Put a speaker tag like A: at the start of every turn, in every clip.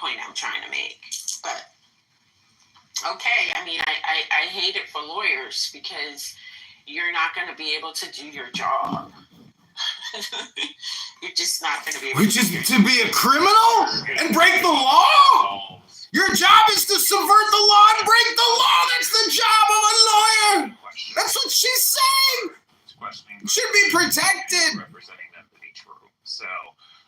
A: point I'm trying to make. But okay, I mean, I hate it for lawyers because you're not going to be able to do your job. You're just not going to be able
B: to be a criminal and break the law? Your job is to subvert the law and break the law. That's the job of a lawyer. That's what she's saying. Should be protected.
C: Representing them to be true. So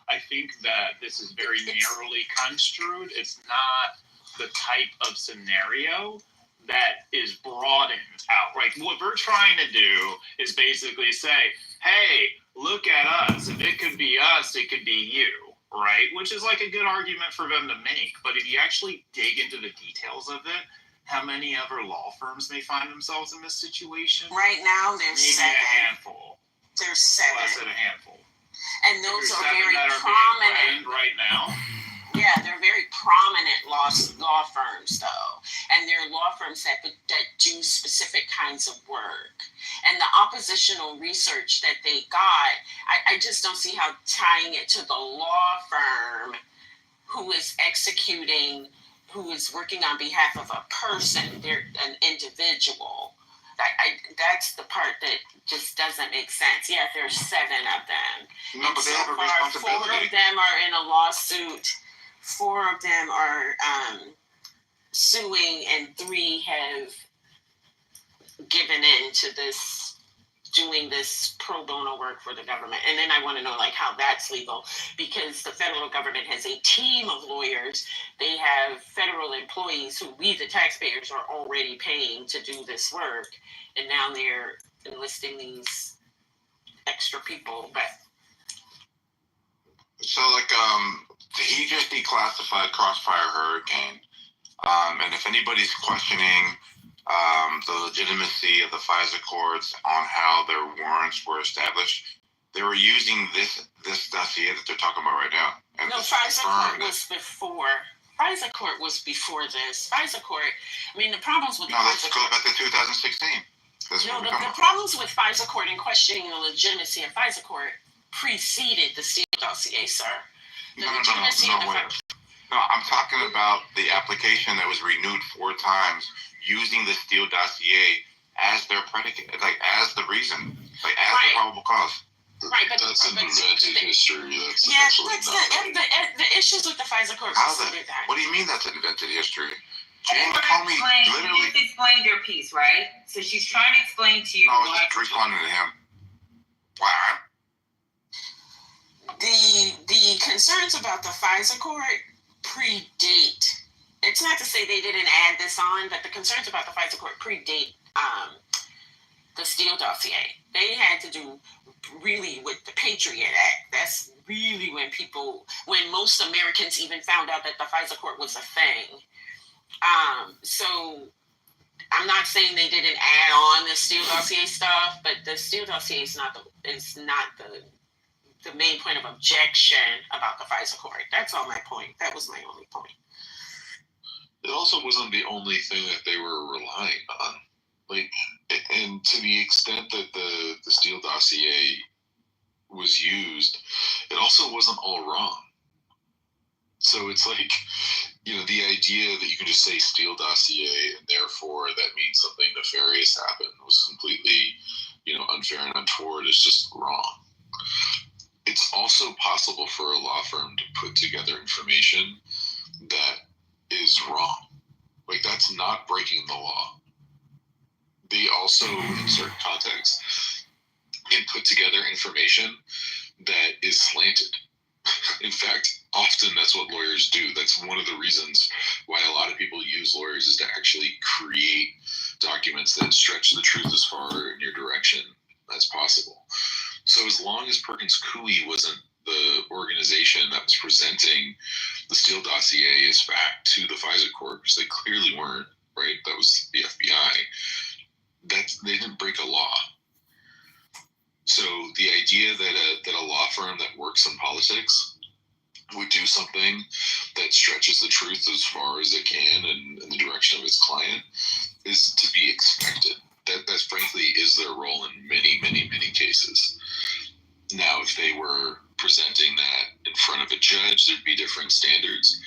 C: I think that this is very narrowly construed. It's not the type of scenario that is broadened out. Right? What we're trying to do is basically say, hey, look at us. If it could be us, it could be you. Right? Which is like a good argument for them to make. But if you actually dig into the details of it, how many other law firms may find themselves in this situation?
A: Right now, there's
C: maybe
A: 7.
C: A handful.
A: There's 7.
C: Less than a handful.
A: And those are very
C: that are
A: prominent.
C: right now.
A: Yeah, they're very prominent law firms, though. And they're law firms that do specific kinds of work. And the oppositional research that they got, I just don't see how tying it to the law firm who is working on behalf of a person, they're an individual. That's the part that just doesn't make sense. Yeah, there's 7 of them.
B: No, but they have a responsibility.
A: 4 of them are in a lawsuit. 4 of them are suing, and 3 have given in to this, doing this pro bono work for the government. And then I want to know like how that's legal, because the federal government has a team of lawyers. They have federal employees who we, the taxpayers, are already paying to do this work. And now they're enlisting these extra people. But
B: so like, he just declassified Crossfire Hurricane. And if anybody's questioning the legitimacy of the FISA courts on how their warrants were established, they were using this dossier that they're talking about right now. And
A: no, FISA court was before. FISA court was before this. FISA court, I mean, the problems with
B: let's go back to 2016.
A: The problems with FISA court and questioning the legitimacy of FISA court preceded the Steele dossier, sir.
B: No, I'm talking about the application that was renewed 4 times using the Steele dossier as their predicate, like as the reason, like as the probable cause.
A: Right, but
D: that's an invented history.
A: The issues with the FISA court preceded that.
B: What do you mean that's an invented history?
E: Jane Comey literally. You just explained your piece, right? So she's trying to explain to you.
B: No, I was just responding to him. Why?
A: The concerns about the FISA court predate. It's not to say they didn't add this on, but the concerns about the FISA court predate the Steele dossier. They had to do really with the Patriot Act. That's really when most Americans even found out that the FISA court was a thing. So I'm not saying they didn't add on the Steele dossier stuff, but the Steele dossier is not the main point of objection about the FISA court. That's all my point. That was my only point.
D: It also wasn't the only thing that they were relying on. Like, and to the extent that the Steele dossier was used, it also wasn't all wrong. So it's like, the idea that you can just say Steele dossier and therefore that means something nefarious happened was completely, unfair and untoward is just wrong. It's also possible for a law firm to put together information that is wrong. Like, that's not breaking the law. They also, in certain contexts, can put together information that is slanted. In fact, often that's what lawyers do. That's one of the reasons why a lot of people use lawyers, is to actually create documents that stretch the truth as far in your direction as possible. So as long as Perkins Coie wasn't the organization that was presenting the Steele dossier as fact to the FISA court, which they clearly weren't, right? That was the FBI. They didn't break a law. So the idea that a law firm that works in politics would do something that stretches the truth as far as it can in the direction of its client is to be expected. That frankly is their role in many, many, many cases. Now, if they were presenting that in front of a judge, there'd be different standards.